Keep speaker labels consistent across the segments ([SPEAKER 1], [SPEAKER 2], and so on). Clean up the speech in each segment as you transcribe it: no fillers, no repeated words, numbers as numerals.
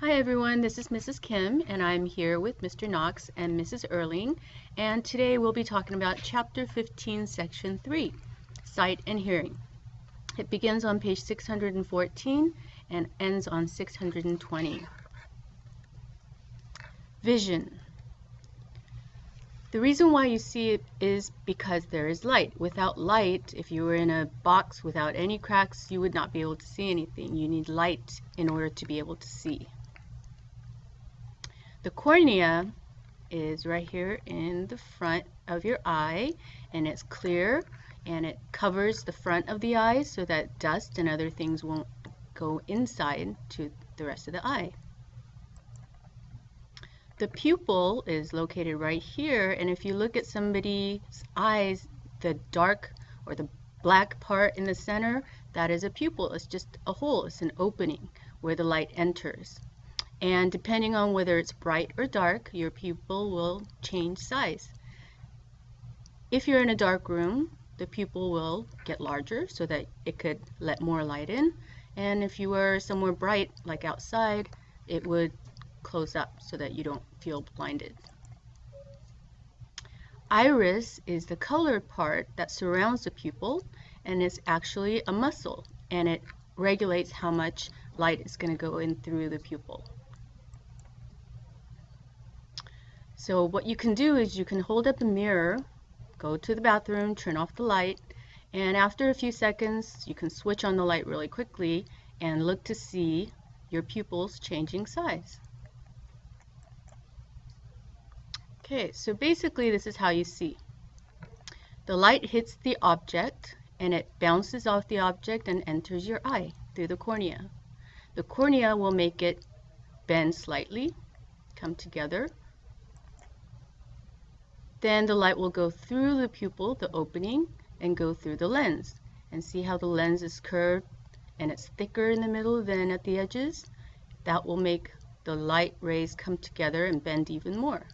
[SPEAKER 1] Hi everyone, this is Mrs. Kim and I'm here with Mr. Knox and Mrs. Erling, and today we'll be talking about Chapter 15, Section 3, Sight and Hearing. It begins on page 614 and ends on 620. Vision. The reason why you see it is because there is light. Without light, if you were in a box without any cracks, you would not be able to see anything. You need light in order to be able to see. The cornea is right here in the front of your eye, and it's clear and it covers the front of the eye so that dust and other things won't go inside to the rest of the eye. The pupil is located right here, and if you look at somebody's eyes, the dark or the black part in the center, that is a pupil. It's just a hole, it's an opening where the light enters. And depending on whether it's bright or dark, your pupil will change size. If you're in a dark room, the pupil will get larger so that it could let more light in. And if you were somewhere bright, like outside, it would close up so that you don't feel blinded. Iris is the colored part that surrounds the pupil, and it's actually a muscle, and it regulates how much light is going to go in through the pupil. So what you can do is you can hold up a mirror, go to the bathroom, turn off the light, and after a few seconds you can switch on the light really quickly and look to see your pupils changing size. Okay, so basically this is how you see. The light hits the object and it bounces off the object and enters your eye through the cornea. The cornea will make it bend slightly, come together. Then the light will go through the pupil, the opening, and go through the lens. And see how the lens is curved and it's thicker in the middle than at the edges? That will make the light rays come together and bend even more.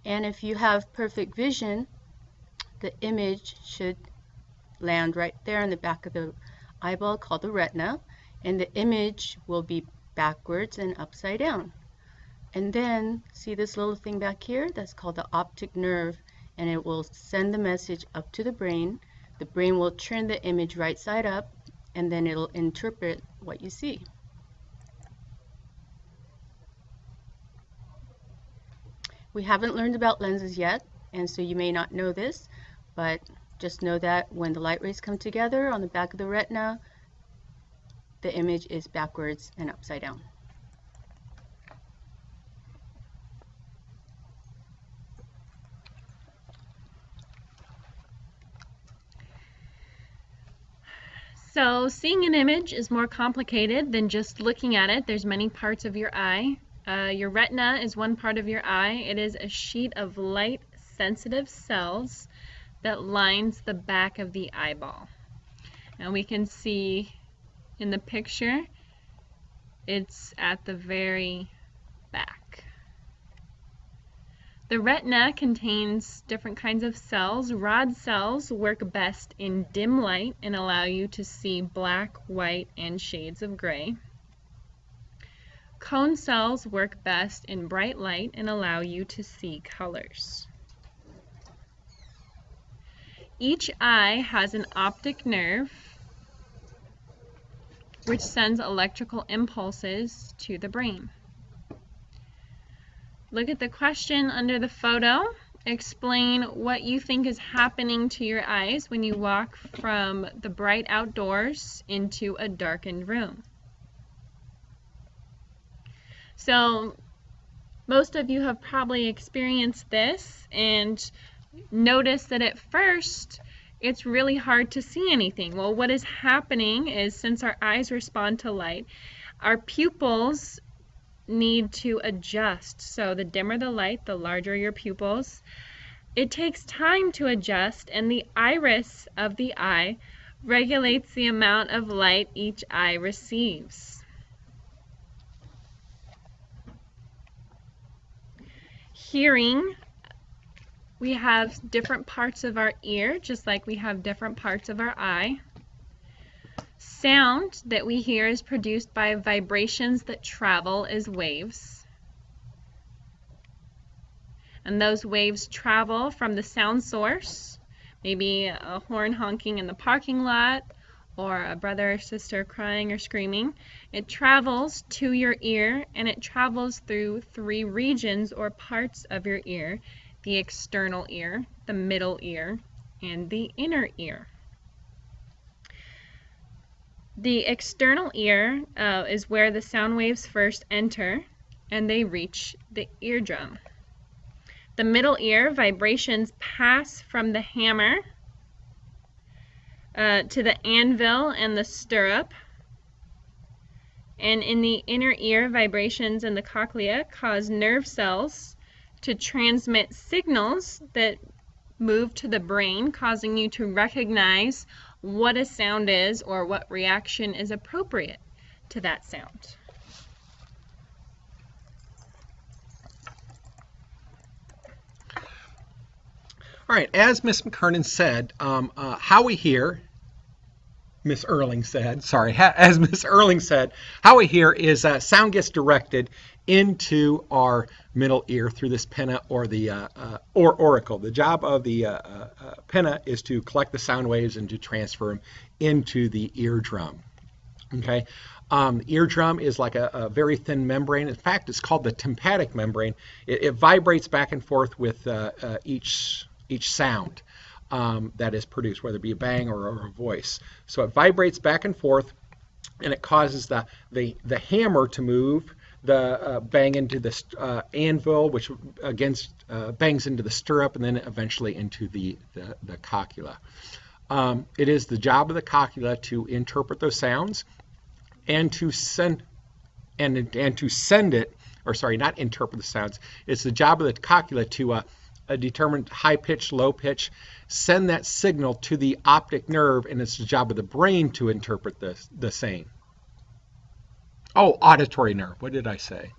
[SPEAKER 1] And if you have perfect vision, the image should land right there in the back of the eyeball called the retina, and the image will be backwards and upside down. And then see this little thing back here? That's called the optic nerve, and it will send the message up to the brain. The brain will turn the image right side up, and then it'll interpret what you see. We haven't learned about lenses yet, and so you may not know this, but just know that when the light rays come together on the back of the retina, the image is backwards and upside down.
[SPEAKER 2] So seeing an image is more complicated than just looking at it. There's many parts of your eye. Your retina is one part of your eye. It is a sheet of light-sensitive cells that lines the back of the eyeball. And we can see in the picture, it's at the very back. The retina contains different kinds of cells. Rod cells work best in dim light and allow you to see black, white, and shades of gray. Cone cells work best in bright light and allow you to see colors. Each eye has an optic nerve which sends electrical impulses to the brain. Look at the question under the photo. Explain what you think is happening to your eyes when you walk from the bright outdoors into a darkened room. So most of you have probably experienced this and noticed that at first it's really hard to see anything. Well, what is happening is since our eyes respond to light, our pupils need to adjust. So the dimmer the light, the larger your pupils. It takes time to adjust, and the iris of the eye regulates the amount of light each eye receives. Hearing, we have different parts of our ear, just like we have different parts of our eye. sound that we hear is produced by vibrations that travel as waves. And those waves travel from the sound source, maybe a horn honking in the parking lot, or a brother or sister crying or screaming. It travels to your ear, and it travels through 3 regions or parts of your ear: the external ear, the middle ear, and the inner ear. The external ear is where the sound waves first enter, and they reach the eardrum. The middle ear, vibrations pass from the hammer to the anvil and the stirrup. And in the inner ear, vibrations in the cochlea cause nerve cells to transmit signals that move to the brain, causing you to recognize what a sound is or what reaction is appropriate to that sound.
[SPEAKER 3] All right, as Miss McKernan said, how we hear, Miss Erling said, as Miss Erling said, how we hear is sound gets directed into our middle ear through this pinna or the auricle. The job of the pinna is to collect the sound waves and to transfer them into the eardrum. Okay, the eardrum is like a very thin membrane. In fact, it's called the tympanic membrane. It vibrates back and forth with each sound that is produced, whether it be a bang or a voice. So it vibrates back and forth, and it causes the hammer to move, the bang into the anvil, which bangs into the stirrup, and then eventually into the cochlea. It is the job of the cochlea to interpret those sounds and to send it, or sorry, not interpret the sounds. It's the job of the cochlea to determine high pitch, low pitch, send that signal to the optic nerve, and it's the job of the brain to interpret the same. Oh, auditory nerve. What did I say?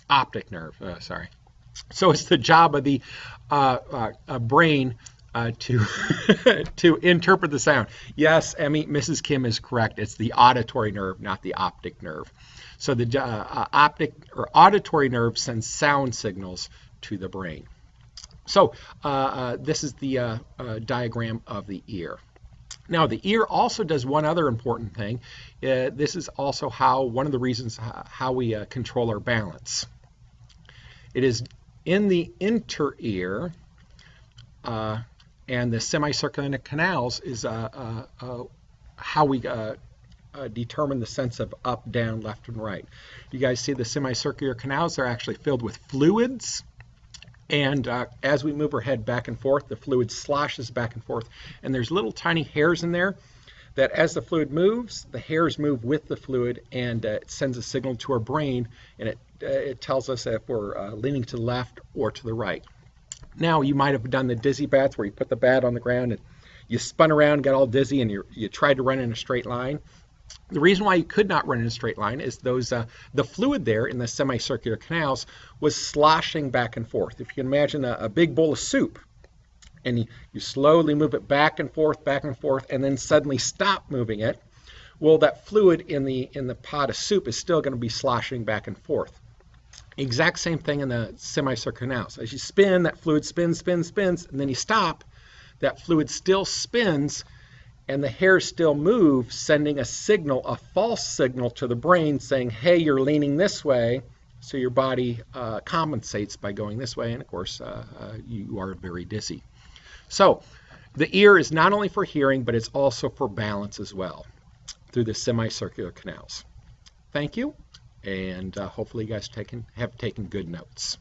[SPEAKER 3] Optic nerve. Sorry. So it's the job of the brain to to interpret the sound. Yes, Emmy, Mrs. Kim is correct. It's the auditory nerve, not the optic nerve. So the optic or auditory nerve sends sound signals to the brain. So this is the diagram of the ear. Now the ear also does one other important thing. This is also one of the reasons how we control our balance. It is in the inter ear, and the semicircular canals is how we determine the sense of up, down, left, and right. You guys see the semicircular canals? They're actually filled with fluids. And as we move our head back and forth, the fluid sloshes back and forth. And there's little tiny hairs in there that as the fluid moves, the hairs move with the fluid, and it sends a signal to our brain, and it tells us if we're leaning to the left or to the right. Now, you might have done the dizzy bats where you put the bat on the ground and you spun around, got all dizzy, and you tried to run in a straight line. The reason why you could not run in a straight line is the fluid there in the semicircular canals was sloshing back and forth. If you can imagine a big bowl of soup, and you slowly move it back and forth, and then suddenly stop moving it, well, that fluid in the pot of soup is still going to be sloshing back and forth. Exact same thing in the semicircular canals. As you spin, that fluid spins, and then you stop, that fluid still spins, and the hairs still move, sending a signal, a false signal to the brain saying, hey, you're leaning this way, so your body compensates by going this way, and of course, you are very dizzy. So the ear is not only for hearing, but it's also for balance as well through the semicircular canals. Thank you, and hopefully you guys have taken good notes.